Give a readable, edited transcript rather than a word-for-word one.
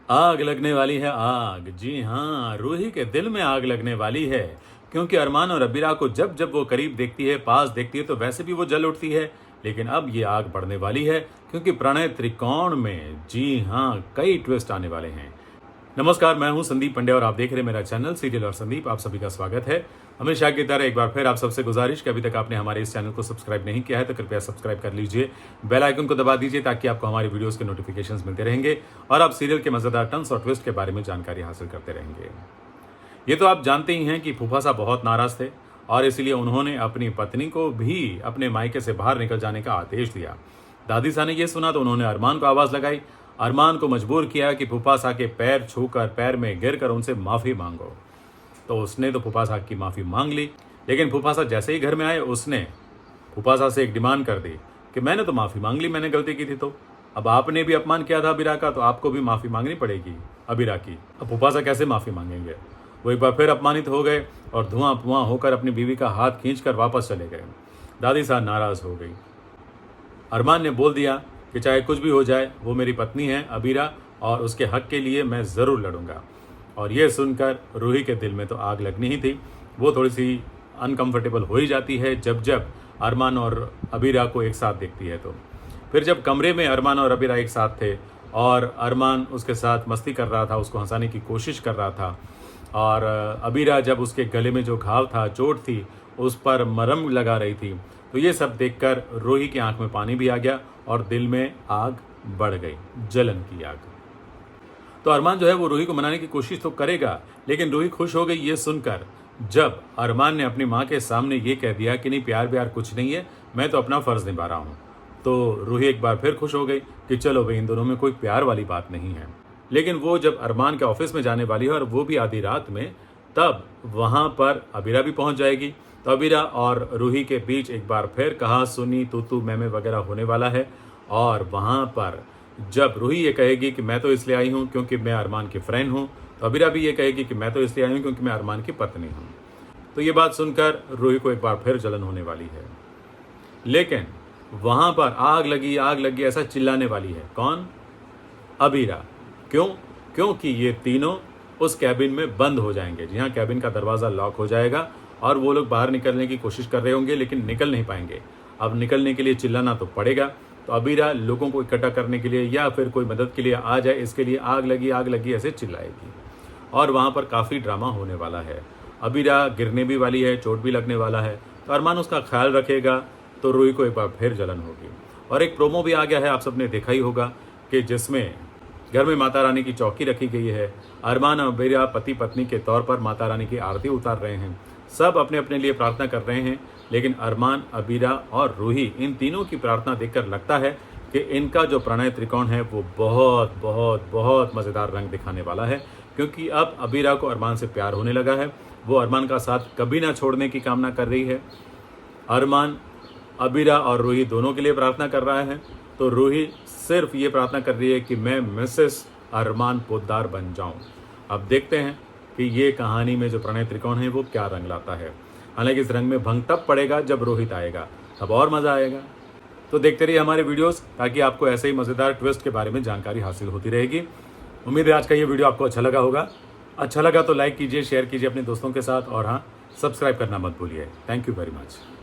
आग लगने वाली है आग। जी हाँ, रूही के दिल में आग लगने वाली है, क्योंकि अरमान और अबीरा को जब जब वो करीब देखती है, पास देखती है, तो वैसे भी वो जल उठती है। लेकिन अब ये आग बढ़ने वाली है, क्योंकि प्रणय त्रिकोण में जी हाँ कई ट्विस्ट आने वाले हैं। नमस्कार, मैं हूं संदीप पंड्या और आप देख रहे हैं मेरा चैनल सीरियल और संदीप। आप सभी का स्वागत है। हमेशा की तरह एक बार फिर आप सबसे गुजारिश कि अभी तक आपने हमारे इस चैनल को सब्सक्राइब नहीं किया है तो कृपया सब्सक्राइब कर लीजिए, बेल आइकन को दबा दीजिए ताकि आपको हमारी वीडियोस के नोटिफिकेशंस मिलते रहेंगे और आप सीरियल के मजेदार टर्न्स और ट्विस्ट के बारे में जानकारी हासिल करते रहेंगे। ये तो आप जानते ही हैं कि फूफा साहब बहुत नाराज थे और इसलिए उन्होंने अपनी पत्नी को भी अपने मायके से बाहर निकल जाने का आदेश दिया। दादी साहब ने यह सुना तो उन्होंने अरमान को आवाज लगाई, अरमान को मजबूर किया कि फूफा साहब के पैर छूकर, पैर में गिरकर उनसे माफी मांगो। तो उसने तो फूफा साहब की माफी मांग ली, लेकिन फूफा साहब जैसे ही घर में आए उसने फूफा साहब से एक डिमांड कर दी कि मैंने तो माफी मांग ली, मैंने गलती की थी, तो अब आपने भी अपमान किया था अबीरा का, तो आपको भी माफी मांगनी पड़ेगी अबीरा की। अब फूफा साहब कैसे माफी मांगेंगे? वो एक बार फिर अपमानित हो गए और धुआं धुआं होकर अपनी बीवी का हाथ खींचकर वापस चले गए। दादी साहब नाराज हो गई। अरमान ने बोल दिया कि चाहे कुछ भी हो जाए, वो मेरी पत्नी है अबीरा और उसके हक के लिए मैं ज़रूर लड़ूंगा। और ये सुनकर रूही के दिल में तो आग लगनी ही थी। वो थोड़ी सी अनकंफर्टेबल हो ही जाती है जब जब अरमान और अबीरा को एक साथ देखती है। तो फिर जब कमरे में अरमान और अबीरा एक साथ थे और अरमान उसके साथ मस्ती कर रहा था, उसको हंसाने की कोशिश कर रहा था, और अबीरा जब उसके गले में जो घाव था, चोट थी, उस पर मरहम लगा रही थी, तो ये सब देखकर रूही की आंख में पानी भी आ गया और दिल में आग बढ़ गई, जलन की आग। तो अरमान जो है वो रूही को मनाने की कोशिश तो करेगा, लेकिन रूही खुश हो गई ये सुनकर जब अरमान ने अपनी माँ के सामने ये कह दिया कि नहीं, प्यार व्यार कुछ नहीं है, मैं तो अपना फर्ज निभा रहा हूँ। तो रूही एक बार फिर खुश हो गई कि चलो भाई, इन दोनों में कोई प्यार वाली बात नहीं है। लेकिन वो जब अरमान के ऑफिस में जाने वाली है और वो भी आधी रात में, तब वहाँ पर अबीरा भी पहुँच जाएगी। तो अबीरा और रूही के बीच एक बार फिर कहा सुनी, तू मैमे वगैरह होने वाला है। और वहाँ पर जब रूही ये कहेगी कि मैं तो इसलिए आई हूँ क्योंकि मैं अरमान की फ्रेंड हूँ, तो अबीरा भी ये कहेगी कि मैं तो इसलिए आई हूँ क्योंकि मैं अरमान की पत्नी हूँ। तो ये बात सुनकर रूही को एक बार फिर जलन होने वाली है। लेकिन वहाँ पर आग लगी ऐसा चिल्लाने वाली है कौन? अबीरा। क्यों? क्योंकि ये तीनों उस कैबिन में बंद हो जाएंगे। जी हाँ, कैबिन का दरवाज़ा लॉक हो जाएगा और वो लोग बाहर निकलने की कोशिश कर रहे होंगे, लेकिन निकल नहीं पाएंगे। अब निकलने के लिए चिल्लाना तो पड़ेगा। तो अबीरा लोगों को इकट्ठा करने के लिए या फिर कोई मदद के लिए आ जाए, इसके लिए आग लगी ऐसे चिल्लाएगी और वहाँ पर काफ़ी ड्रामा होने वाला है। अबीरा गिरने भी वाली है, चोट भी लगने वाला है, तो अरमान उसका ख्याल रखेगा। तो रूही को एक बार फिर जलन होगी। और एक प्रोमो भी आ गया है, आप सबने देखा ही होगा, कि जिसमें घर में माता रानी की चौकी रखी गई है। अरमान और अबीरा पति पत्नी के तौर पर माता रानी की आरती उतार रहे हैं। सब अपने अपने लिए प्रार्थना कर रहे हैं, लेकिन अरमान, अबीरा और रूही, इन तीनों की प्रार्थना देखकर लगता है कि इनका जो प्रणय त्रिकोण है वो बहुत बहुत बहुत मज़ेदार रंग दिखाने वाला है। क्योंकि अब अबीरा को अरमान से प्यार होने लगा है। वो अरमान का साथ कभी ना छोड़ने की कामना कर रही है। अरमान, अबीरा और रूही दोनों के लिए प्रार्थना कर रहा है। तो रूही सिर्फ ये प्रार्थना कर रही है कि मैं मिसेस अरमान पोद्दार बन जाऊं। अब देखते हैं कि ये कहानी में जो प्रणय त्रिकोण है वो क्या रंग लाता है। हालांकि इस रंग में भंग तब पड़ेगा जब रोहित आएगा, तब और मज़ा आएगा। तो देखते रहिए हमारे वीडियोस, ताकि आपको ऐसे ही मज़ेदार ट्विस्ट के बारे में जानकारी हासिल होती रहेगी। उम्मीद है आज का ये वीडियो आपको अच्छा लगा होगा। अच्छा लगा तो लाइक कीजिए, शेयर कीजिए अपने दोस्तों के साथ, और हाँ, सब्सक्राइब करना मत भूलिए। Thank you very much.